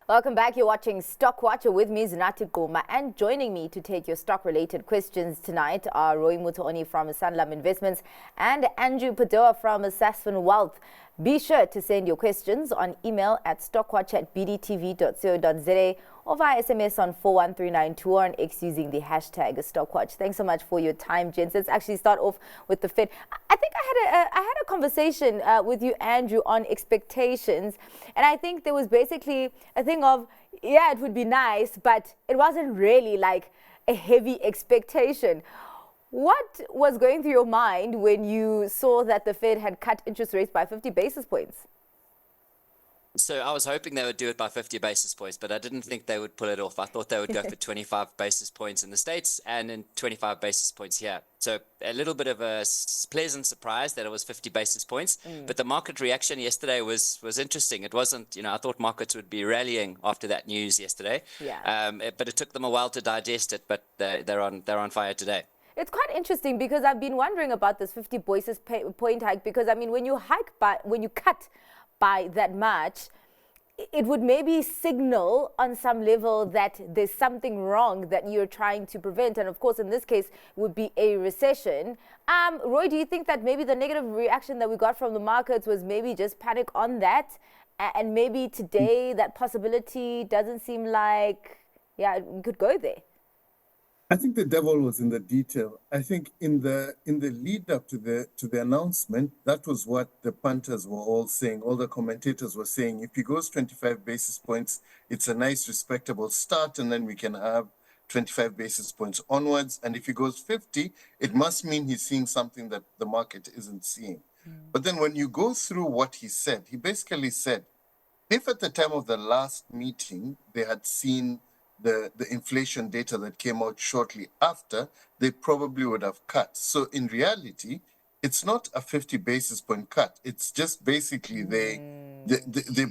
Welcome back. You're watching Stock Watcher with me, Zinati Goma, and joining me to take your stock-related questions tonight are Roy Mutooni from Sanlam Investments and Andrew Padoa from Sasfin Wealth. Be sure to send your questions on email at stockwatch@bdtv.co.za or via SMS on 413922 or on X using the hashtag StockWatch. Thanks so much for your time, gents. Let's actually start off with the Fed. I think I had a conversation with you, Andrew, on expectations, and I think there was basically a thing of, yeah, it would be nice, but it wasn't really like a heavy expectation. What was going through your mind when you saw that the Fed had cut interest rates by 50 basis points? So I was hoping they would do it by 50 basis points, but I didn't think they would pull it off. I thought they would go for 25 basis points in the States and then 25 basis points here. So a little bit of a pleasant surprise that it was 50 basis points. But the market reaction yesterday was interesting. It wasn't, I thought markets would be rallying after that news yesterday. Yeah. But it took them a while to digest it, but they're on fire today. It's quite interesting because I've been wondering about this 50 basis point hike because, I mean, when you cut by that much, it would maybe signal on some level that there's something wrong that you're trying to prevent. And of course, in this case, would be a recession. Roy, do you think that maybe the negative reaction that we got from the markets was maybe just panic on that? And maybe today that possibility doesn't seem like, we could go there. I think the devil was in the detail. I think in the lead up to the announcement, that was what the punters were all saying. All the commentators were saying, if he goes 25 basis points, it's a nice, respectable start, and then we can have 25 basis points onwards. And if he goes 50, it must mean he's seeing something that the market isn't seeing. But then when you go through what he said, he basically said, if at the time of the last meeting, they had seen the inflation data that came out shortly after, they probably would have cut. So in reality, it's not a 50 basis point cut. It's just basically they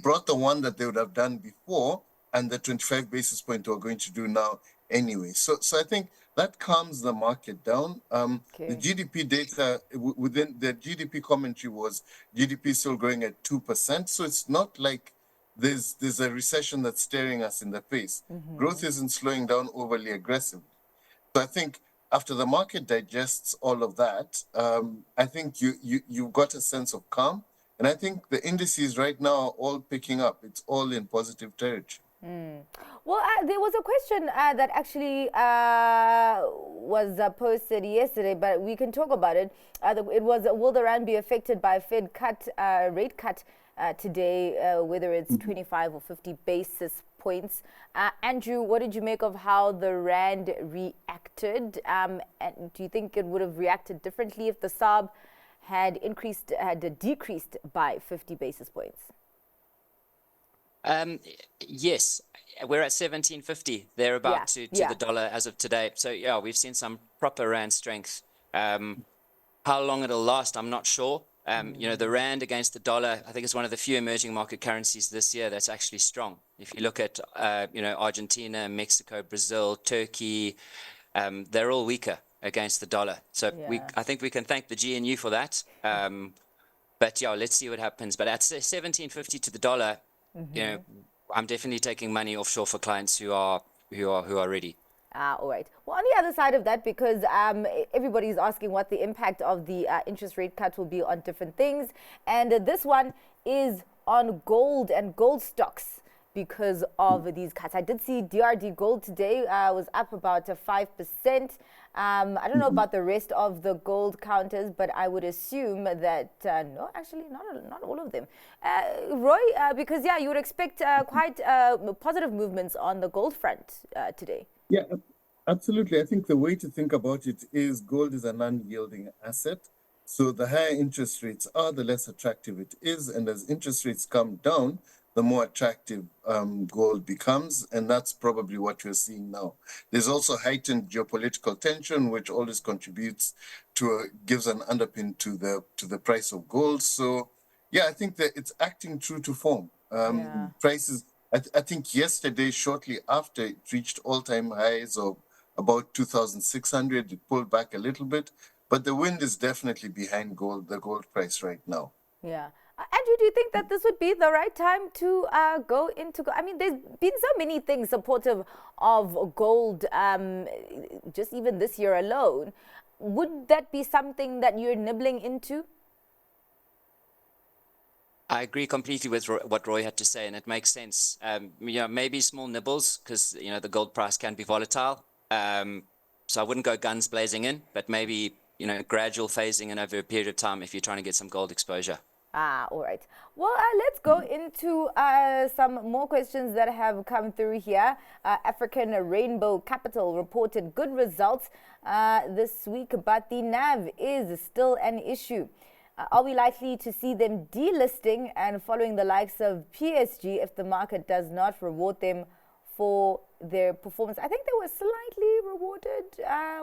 brought the one that they would have done before and the 25 basis point we're going to do now anyway. So I think that calms the market down. The GDP data within the GDP commentary was GDP still growing at 2%. So it's not like there's a recession that's staring us in the face. Growth isn't slowing down overly aggressively. So I think after the market digests all of that, I think you've got a sense of calm. And I think the indices right now are all picking up. It's all in positive territory. Well, there was a question that actually was posted yesterday, but we can talk about it. It was, will the rand be affected by Fed rate cut today, whether it's 25 or 50 basis points? Andrew, what did you make of how the rand reacted? And do you think it would have reacted differently if the SARB had decreased by 50 basis points? Yes, we're at 17.50 thereabout to the dollar as of today. So yeah, we've seen some proper rand strength. How long it'll last, I'm not sure. The rand against the dollar, I think it's one of the few emerging market currencies this year that's actually strong. If you look at Argentina, Mexico, Brazil, Turkey, they're all weaker against the dollar. So I think we can thank the GNU for that. But yeah, let's see what happens. But at 17.50 to the dollar, I'm definitely taking money offshore for clients who are ready. All right. Well, on the other side of that, because everybody's asking what the impact of the interest rate cut will be on different things. And this one is on gold and gold stocks because of these cuts. I did see DRD gold today was up about 5%. I don't know about the rest of the gold counters, but I would assume that, no, actually not all of them. Roy, because, you would expect quite positive movements on the gold front today. Yeah, absolutely. I think the way to think about it is gold is an unyielding asset. So the higher interest rates are, the less attractive it is. And as interest rates come down, the more attractive gold becomes. And that's probably what you're seeing now. There's also heightened geopolitical tension, which always contributes gives an underpin to the price of gold. So, yeah, I think that it's acting true to form. Prices, I think yesterday, shortly after it reached all-time highs of about 2,600. It pulled back a little bit, but the wind is definitely behind the gold price right now. Yeah. Andrew, do you think that this would be the right time to go into gold? I mean, there's been so many things supportive of gold, just even this year alone. Would that be something that you're nibbling into? I agree completely with what Roy had to say, and it makes sense. Maybe small nibbles because the gold price can be volatile. So I wouldn't go guns blazing in, but maybe gradual phasing in over a period of time if you're trying to get some gold exposure. All right. Well, let's go into some more questions that have come through here. African Rainbow Capital reported good results this week, but the NAV is still an issue. Are we likely to see them delisting and following the likes of PSG if the market does not reward them for their performance? I think they were slightly rewarded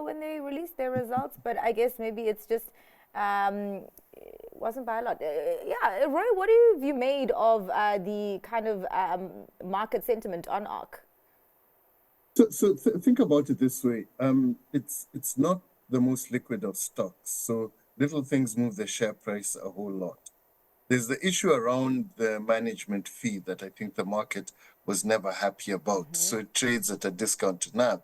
when they released their results, but I guess maybe it's just wasn't by a lot. Yeah, Roy, what have you made of the kind of market sentiment on ARC? So think about it this way. It's not the most liquid of stocks. So little things move the share price a whole lot. There's the issue around the management fee that I think the market was never happy about. So it trades at a discount to NAV.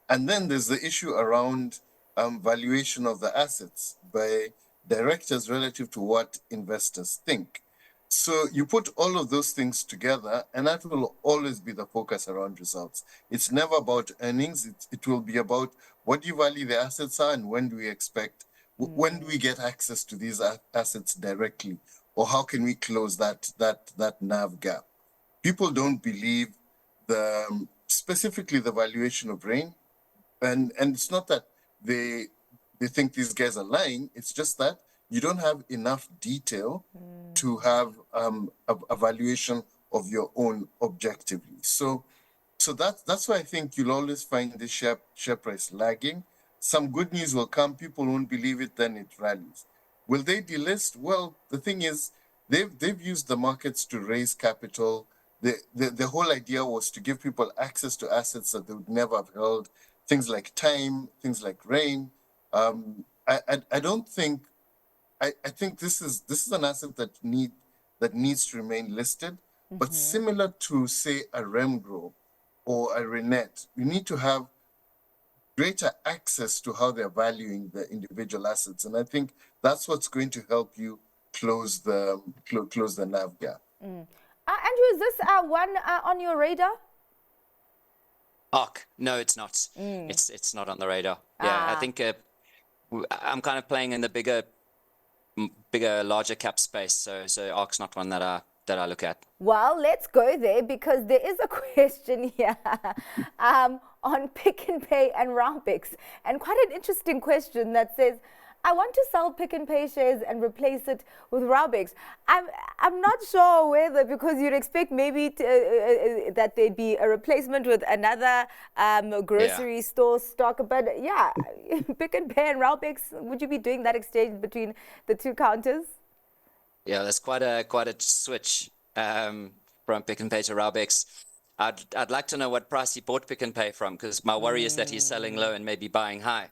And then there's the issue around valuation of the assets by directors relative to what investors think. So you put all of those things together, and that will always be the focus around results. It's never about earnings. It will be about what do you value the assets are and when do we expect, when do we get access to these assets directly, or how can we close that NAV gap? People don't believe specifically the valuation of Rain, and it's not that they think these guys are lying. It's just that you don't have enough detail to have a valuation of your own objectively. So that's why I think you'll always find the share price lagging. Some good news will come, people won't believe it, then it rallies. Will they delist? Well, the thing is, they've used the markets to raise capital. The whole idea was to give people access to assets that they would never have held, things like time, things like Rain. I don't think, I think this is an asset that needs to remain listed, but similar to, say, a Remgro or a Renet, you need to have greater access to how they're valuing the individual assets. And I think that's what's going to help you close the NAV gap. Andrew, is this one on your radar? ARC? No, it's not. It's not on the radar. Yeah, I think I'm kind of playing in the bigger, larger cap space. So ARC's not one that I look at. Well, let's go there because there is a question here on Pick n Pay and Raubex, and quite an interesting question that says, I want to sell Pick n Pay shares and replace it with Raubex. I'm not sure whether, because you'd expect maybe that there'd be a replacement with another grocery store stock, but yeah, Pick n Pay and Raubex, would you be doing that exchange between the two counters? Yeah, that's quite a switch from Pick n Pay to Raubex. I'd like to know what price he bought Pick n Pay from, because my worry is that he's selling low and maybe buying high,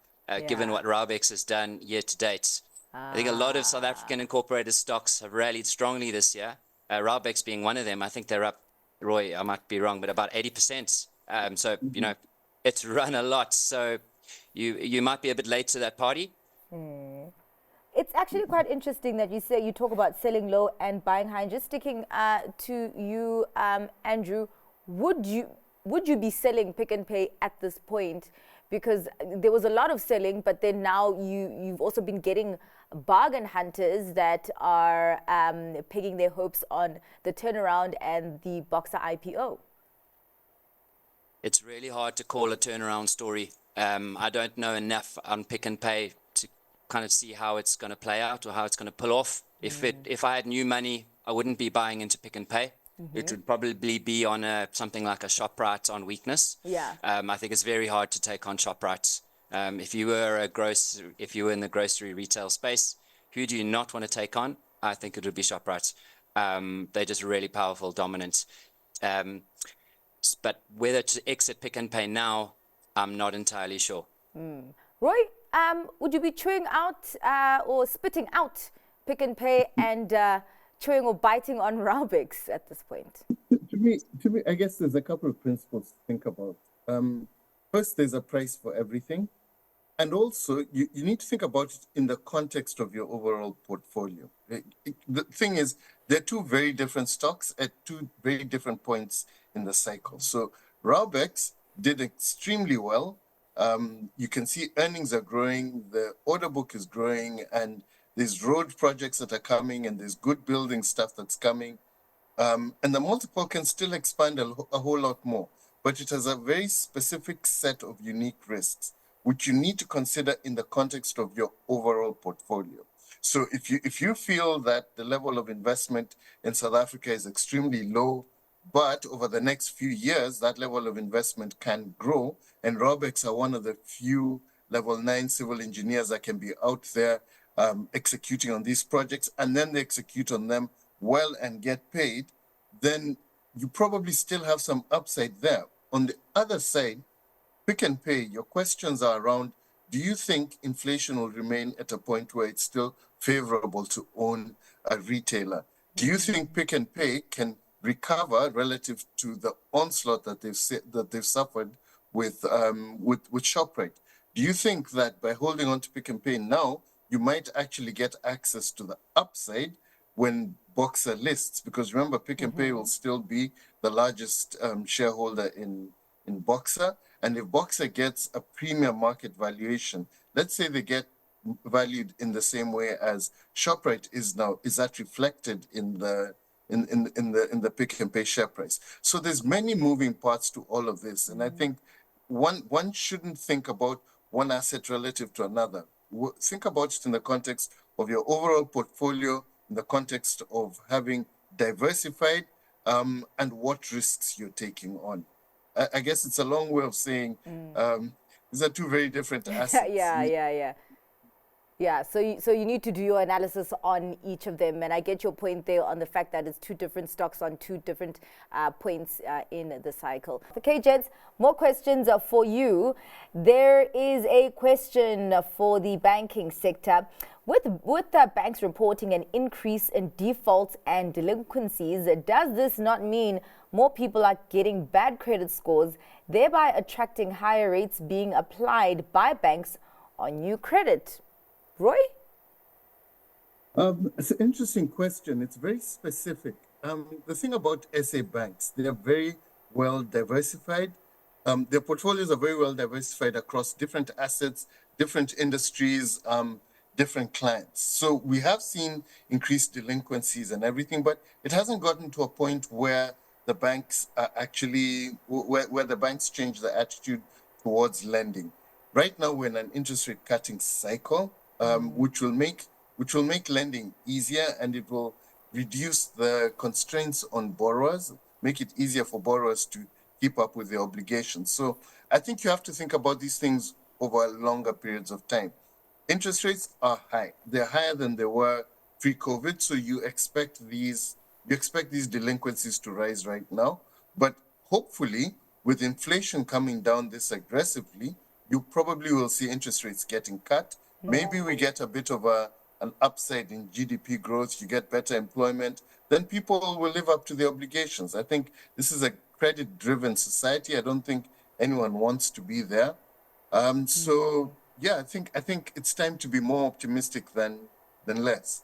given what Raubex has done year to date. I think a lot of South African incorporated stocks have rallied strongly this year. Raubex being one of them. I think they're up, Roy, I might be wrong, but about 80%. So, it's run a lot. So you might be a bit late to that party. It's actually quite interesting that you talk about selling low and buying high. And just sticking to you, Andrew, would you be selling Pick n Pay at this point? Because there was a lot of selling, but then now you've also been getting bargain hunters that are pegging their hopes on the turnaround and the Boxer IPO. It's really hard to call a turnaround story. I don't know enough on Pick n Pay to kind of see how it's going to play out or how it's going to pull off. If I had new money, I wouldn't be buying into Pick n Pay. It would probably be on something like a ShopRite on weakness. Yeah. I think it's very hard to take on ShopRite. If you were in the grocery retail space, who do you not want to take on? I think it would be ShopRite. They're just really powerful, dominant. But whether to exit Pick n Pay now, I'm not entirely sure. Roy, would you be chewing out or spitting out Pick and Pay and chewing or biting on Raubex at this point? To me, I guess there's a couple of principles to think about. First, there's a price for everything. And also, you need to think about it in the context of your overall portfolio. The thing is, they're two very different stocks at two very different points in the cycle. So Raubex did extremely well. You can see earnings are growing, the order book is growing, and there's road projects that are coming, and there's good building stuff that's coming. And the multiple can still expand a whole lot more, but it has a very specific set of unique risks, which you need to consider in the context of your overall portfolio. So if you feel that the level of investment in South Africa is extremely low, but over the next few years, that level of investment can grow, and Robex are one of the few level 9 civil engineers that can be out there executing on these projects, and then they execute on them well and get paid, then you probably still have some upside there. On the other side, Pick and Pay, your questions are around, do you think inflation will remain at a point where it's still favorable to own a retailer? Do you think Pick and Pay can recover relative to the onslaught that they've suffered with Shoprite? Do you think that by holding on to Pick and Pay now, you might actually get access to the upside when Boxer lists? Because remember, Pick and Pay will still be the largest shareholder in Boxer. And if Boxer gets a premium market valuation, let's say they get valued in the same way as Shoprite is now, is that reflected in the Pick and Pay share price? So there's many moving parts to all of this, and I think one shouldn't think about one asset relative to another. Think about it in the context of your overall portfolio, in the context of having diversified, and what risks you're taking on. I guess it's a long way of saying these are two very different assets. Yeah, so you need to do your analysis on each of them, and I get your point there on the fact that it's two different stocks on two different points in the cycle. Okay, gents, more questions for you. There is a question for the banking sector. With the banks reporting an increase in defaults and delinquencies, does this not mean more people are getting bad credit scores, thereby attracting higher rates being applied by banks on new credit? Roy? It's an interesting question. It's very specific. The thing about SA banks, they are very well diversified. Their portfolios are very well diversified across different assets, different industries, different clients. So we have seen increased delinquencies and everything, but it hasn't gotten to a point where the banks are actually, where the banks change their attitude towards lending. Right now, we're in an interest rate cutting cycle, which will make lending easier, and it will reduce the constraints on borrowers, make it easier for borrowers to keep up with their obligations. So I think you have to think about these things over longer periods of time. Interest rates are high. They're higher than they were pre-COVID, so you expect these delinquencies to rise right now. But hopefully, with inflation coming down this aggressively, you probably will see interest rates getting cut. Maybe we get a bit of an upside in GDP growth, you get better employment, then people will live up to their obligations. I think this is a credit-driven society. I don't think anyone wants to be there. So yeah, I think it's time to be more optimistic than less.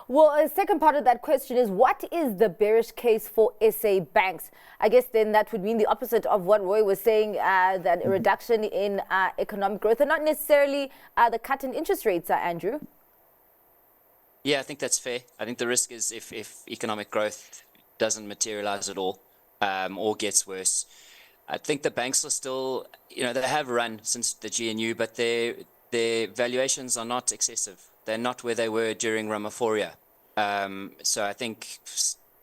Well, a second part of that question is, what is the bearish case for SA banks? I guess then that would mean the opposite of what Roy was saying, that a reduction in economic growth and not necessarily the cut in interest rates, Andrew. Yeah, I think that's fair. I think the risk is if economic growth doesn't materialize at all, or gets worse. I think the banks are still, they have run since the GNU, but their valuations are not excessive. They're not where they were during Ramaphoria. So I think,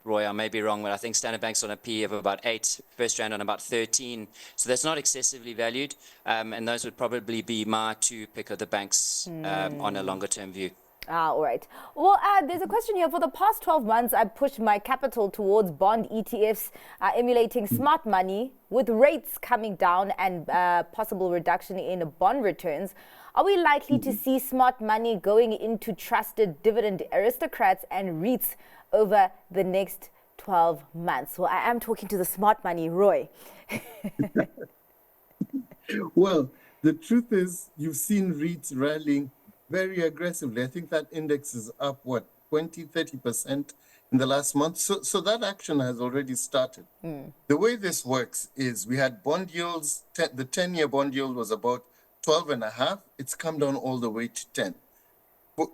Roy, I may be wrong, but I think Standard Bank's on a P of about 8, First Rand on about 13. So that's not excessively valued. And those would probably be my two pick of the banks on a longer term view. All right. Well, there's a question here. For the past 12 months, I pushed my capital towards bond ETFs, emulating smart money with rates coming down and possible reduction in bond returns. Are we likely to see smart money going into trusted dividend aristocrats and REITs over the next 12 months? Well, I am talking to the smart money, Roy. Well, the truth is, you've seen REITs rallying very aggressively. I think that index is up, 20-30% in the last month. So that action has already started. The way this works is we had bond yields, the 10-year bond yield was about 12.5. It's come down all the way to 10. But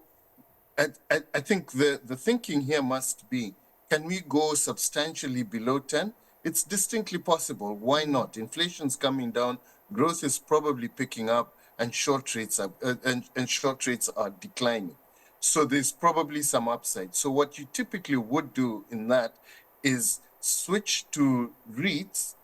I think the thinking here must be, can we go substantially below 10? It's distinctly possible. Why not? Inflation's coming down, growth is probably picking up, and short rates are declining. So there's probably some upside. So what you typically would do in that is switch to REITs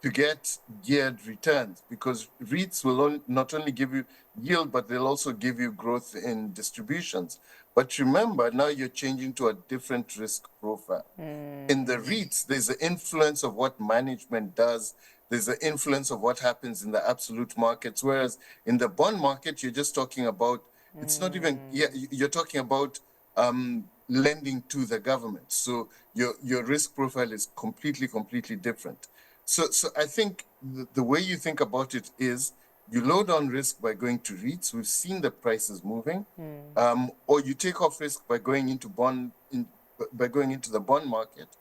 to get geared returns, because REITs will not only give you yield, but they'll also give you growth in distributions. But remember, now you're changing to a different risk profile. In the REITs, there's the influence of what management does. There's the influence of what happens in the absolute markets. Whereas in the bond market, you're just talking about, it's not even, you're talking about lending to the government. So your risk profile is completely different. So I think the way you think about it is you load on risk by going to REITs. We've seen the prices moving, or you take off risk by going into the bond market,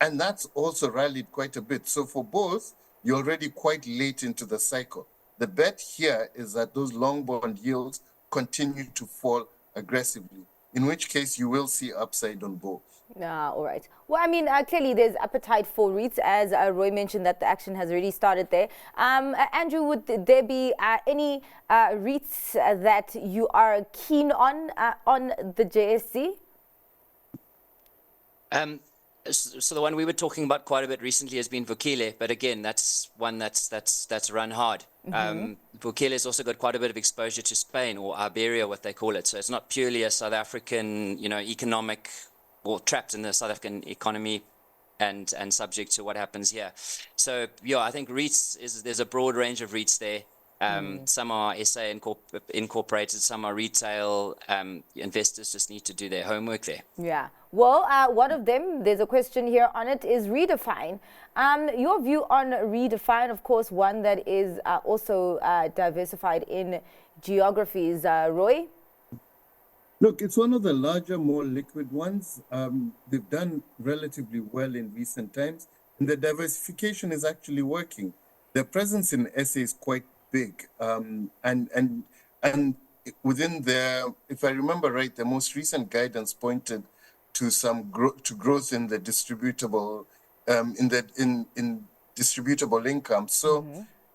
and that's also rallied quite a bit. So for both, you're already quite late into the cycle. The bet here is that those long bond yields continue to fall aggressively, in which case you will see upside on both. All right. Well, I mean, clearly there's appetite for REITs, as Roy mentioned that the action has already started there. Andrew, would there be any REITs that you are keen on the JSE? So the one we were talking about quite a bit recently has been Vukile, but again, that's one that's run hard. Vukile has also got quite a bit of exposure to Spain, or Iberia, what they call it. So it's not purely a South African, economic, or trapped in the South African economy and subject to what happens here. So yeah, I think REITs there's a broad range of REITs there. Some are SA incorporated, some are retail. Investors just need to do their homework there. Yeah. Well, one of them, there's a question here on it, is Redefine. Your view on Redefine, of course, one that is also diversified in geographies. Roy? Look, it's one of the larger, more liquid ones. They've done relatively well in recent times, and the diversification is actually working. Their presence in SA is quite big, and within their, if I remember right, the most recent guidance pointed to some growth in the distributable in distributable income. So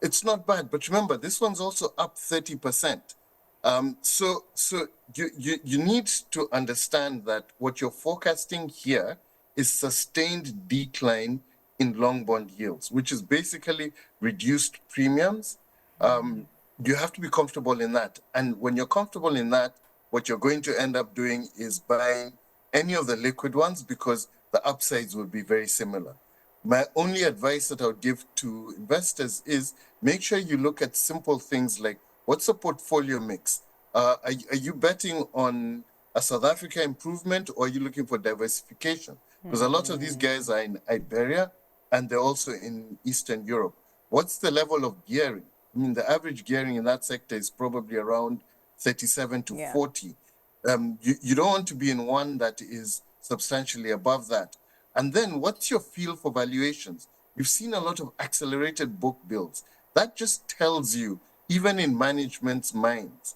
it's not bad. But remember, this one's also up 30%. So you need to understand that what you're forecasting here is sustained decline in long bond yields, which is basically reduced premiums. You have to be comfortable in that. And when you're comfortable in that, what you're going to end up doing is buying any of the liquid ones, because the upsides will be very similar. My only advice that I would give to investors is make sure you look at simple things like, what's the portfolio mix? Are you betting on a South Africa improvement, or are you looking for diversification? Because a lot of these guys are in Iberia, and they're also in Eastern Europe. What's the level of gearing? I mean, the average gearing in that sector is probably around 37 to 40. You don't want to be in one that is substantially above that. And then what's your feel for valuations? You've seen a lot of accelerated book builds. That just tells you, even in management's minds,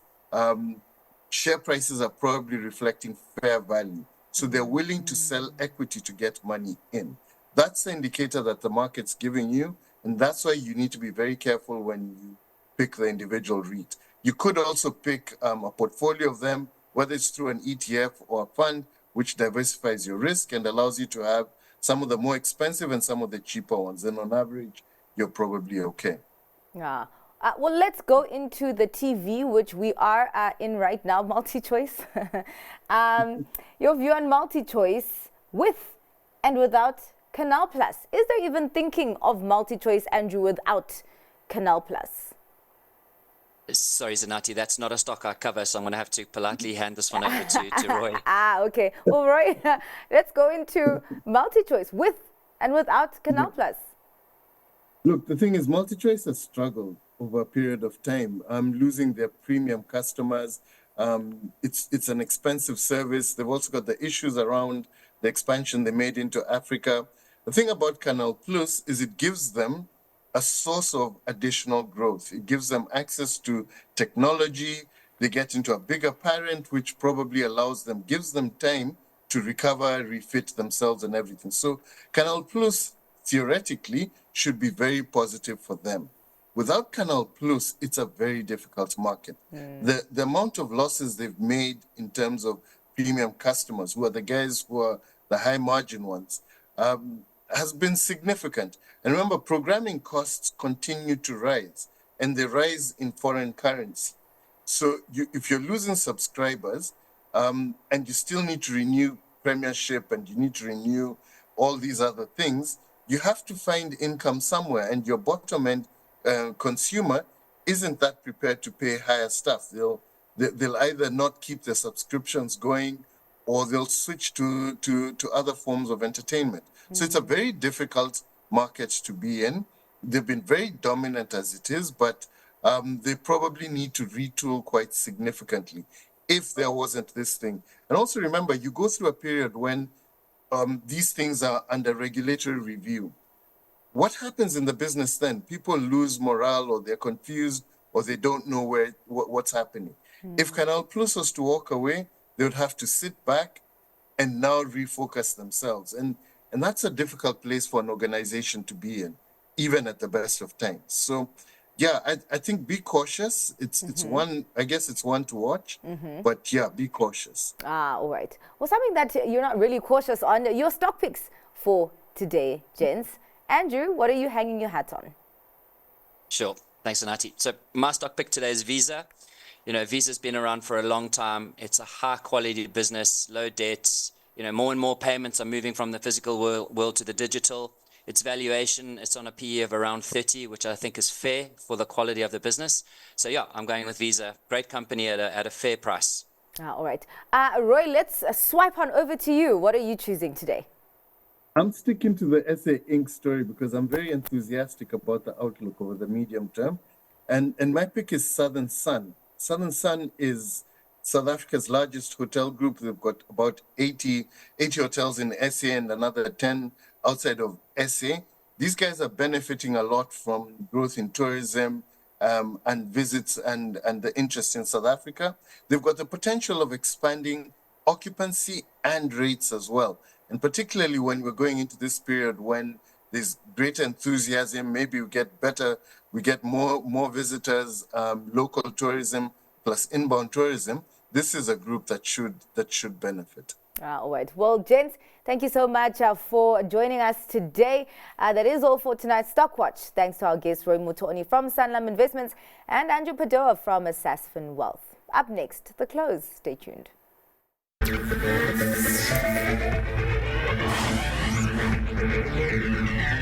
share prices are probably reflecting fair value. So they're willing to sell equity to get money in. That's the indicator that the market's giving you. And that's why you need to be very careful when you pick the individual REIT. You could also pick a portfolio of them, whether it's through an ETF or a fund, which diversifies your risk and allows you to have some of the more expensive and some of the cheaper ones. Then on average, you're probably okay. Yeah. Well, let's go into the TV, which we are in right now, Multichoice. Your view on Multichoice with and without Canal Plus. Is there even thinking of Multichoice, Andrew, without Canal Plus? Sorry, Zanati, that's not a stock I cover, so I'm going to have to politely hand this one over to Roy. Okay. Well, Roy, let's go into Multichoice with and without Canal Plus. Look, the thing is, Multichoice has struggled over a period of time. Losing their premium customers. It's an expensive service. They've also got the issues around the expansion they made into Africa. The thing about Canal Plus is it gives them a source of additional growth. It gives them access to technology. They get into a bigger parent, which probably gives them time to recover, refit themselves and everything. So Canal Plus, theoretically, should be very positive for them. Without Canal Plus, it's a very difficult market. The amount of losses they've made in terms of premium customers, who are the guys who are the high margin ones, has been significant. And remember, programming costs continue to rise, and they rise in foreign currency. So if you're losing subscribers, and you still need to renew Premiership and you need to renew all these other things, you have to find income somewhere, and your bottom end consumer isn't that prepared to pay higher stuff. They'll either not keep their subscriptions going, or they'll switch to other forms of entertainment. So it's a very difficult market to be in. They've been very dominant as it is, but they probably need to retool quite significantly if there wasn't this thing. And also remember, you go through a period when these things are under regulatory review. What happens in the business then? People lose morale, or they're confused, or they don't know what's happening. If Canal Plus was to walk away, they would have to sit back and now refocus themselves. And that's a difficult place for an organization to be in, even at the best of times. So, yeah, I think be cautious. It's one, I guess it's one to watch, but yeah, be cautious. All right. Well, something that you're not really cautious on, your stock picks for today, gents. Andrew, what are you hanging your hat on? Sure. Thanks, Anati. So my stock pick today is Visa. You know, Visa's been around for a long time. It's a high quality business, low debts. You know, more and more payments are moving from the physical world to the digital. Its valuation, it's on a PE of around 30, which I think is fair for the quality of the business. So yeah, I'm going with Visa. Great company at a fair price. All right. Roy, let's swipe on over to you. What are you choosing today? I'm sticking to the SA Inc. story because I'm very enthusiastic about the outlook over the medium term. And my pick is Southern Sun. Southern Sun is South Africa's largest hotel group. They've got about 80 hotels in SA and another 10 outside of SA. These guys are benefiting a lot from growth in tourism and visits and the interest in South Africa. They've got the potential of expanding occupancy and rates as well. And particularly when we're going into this period when there's greater enthusiasm, maybe we get more visitors, local tourism plus inbound tourism. This is a group that should benefit. All right. Well, gents, thank you so much for joining us today. That is all for tonight's Stock Watch. Thanks to our guests, Roy Mutooni from Sanlam Investments and Andrew Padoa from Sasfin Wealth. Up next, the close. Stay tuned. Thank you.